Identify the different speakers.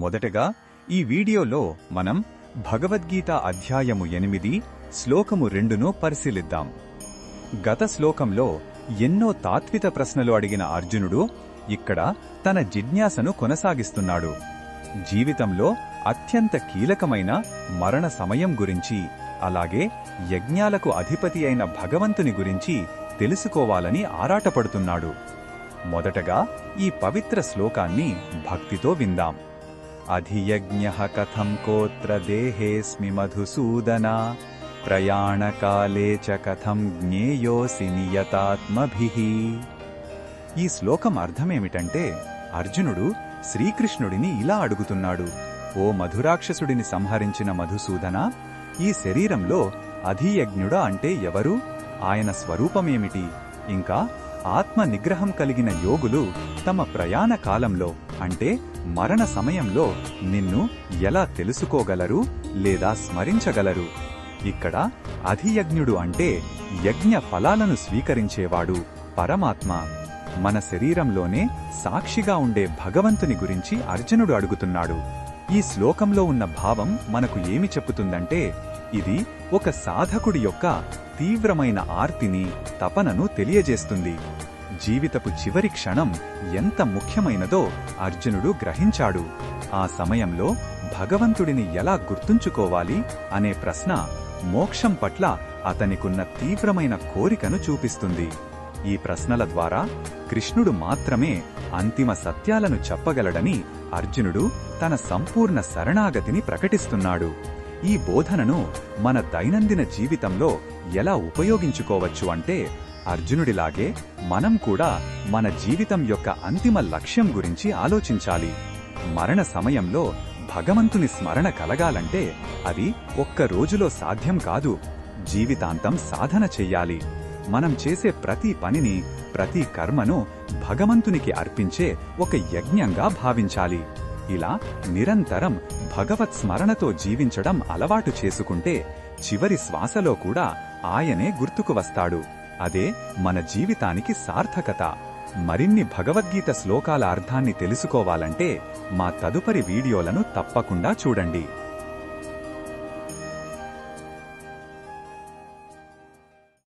Speaker 1: మొదటగా ఈ వీడియోలో మనం భగవద్గీత అధ్యాయము 8 శ్లోకము 2ను పరిశీలిద్దాం. గత శ్లోకంలో ఎన్నో తాత్విక ప్రశ్నలు అడిగిన అర్జునుడు ఇక్కడ తన జిజ్ఞాసను కొనసాగిస్తున్నాడు. జీవితంలో అత్యంత కీలకమైన మరణ సమయం గురించి, అలాగే యజ్ఞాలకు అధిపతి అయిన భగవంతుని గురించి తెలుసుకోవాలని ఆరాటపడుతున్నాడు. మొదటగా ఈ పవిత్ర శ్లోకాన్ని భక్తితో విందాం. అధియజ్ఞః కథం కోత్ర దేహేస్మి మధుసూదన ప్రయాణకాలే చ కథం జ్ఞేయోసి నియతాత్మభిః. ఈ శ్లోకం అర్థమేమిటంటే, అర్జునుడు శ్రీకృష్ణుడిని ఇలా అడుగుతున్నాడు: ఓ మధురాక్షసుడిని సంహరించిన మధుసూదన, ఈ శరీరంలో అధియజ్ఞుడ అంటే ఎవరు? ఆయన స్వరూపమేమిటి? ఇంకా ఆత్మ నిగ్రహం కలిగిన యోగులు తమ ప్రయాణ కాలంలో అంటే మరణ సమయంలో నిన్ను ఎలా తెలుసుకోగలరు లేదా స్మరించగలరు? ఇక్కడ అధియజ్ఞుడు అంటే యజ్ఞ ఫలాలను స్వీకరించేవాడు, పరమాత్మ. మన శరీరంలోనే సాక్షిగా ఉండే భగవంతుని గురించి అర్జునుడు అడుగుతున్నాడు. ఈ శ్లోకంలో ఉన్న భావం మనకు ఏమి చెప్పుతుందంటే, ఇది ఒక సాధకుడి యొక్క తీవ్రమైన ఆర్తిని, తపనను తెలియజేస్తుంది. జీవితపు చివరి క్షణం ఎంత ముఖ్యమైనదో అర్జునుడు గ్రహించాడు. ఆ సమయంలో భగవంతుడిని ఎలా గుర్తుంచుకోవాలి అనే ప్రశ్న మోక్షం పట్ల అతనికున్న తీవ్రమైన కోరికను చూపిస్తుంది. ఈ ప్రశ్నల ద్వారా కృష్ణుడు మాత్రమే అంతిమ సత్యాలను చెప్పగలడని అర్జునుడు తన సంపూర్ణ శరణాగతిని ప్రకటిస్తున్నాడు. ఈ బోధనను మన దైనందిన జీవితంలో ఎలా ఉపయోగించుకోవచ్చు అంటే, అర్జునుడిలాగే మనం కూడా మన జీవితం యొక్క అంతిమ లక్ష్యం గురించి ఆలోచించాలి. మరణ సమయంలో భగవంతుని స్మరణ కలగాలంటే అది ఒక్క రోజులో సాధ్యం కాదు, జీవితాంతం సాధన చెయ్యాలి. మనం చేసే ప్రతి పనిని, ప్రతి కర్మను భగవంతునికి అర్పించే ఒక యజ్ఞంగా భావించాలి. ఇలా నిరంతరం భగవత్ స్మరణతో జీవించడం అలవాటు చేసుకుంటే చివరి శ్వాసలో కూడా ఆయనే గుర్తుకు వస్తాడు. అదే మన జీవితానికి సార్థకత. మరిన్ని భగవద్గీత శ్లోకాల అర్థాన్ని తెలుసుకోవాలంటే మా తదుపరి వీడియోలను తప్పకుండా చూడండి.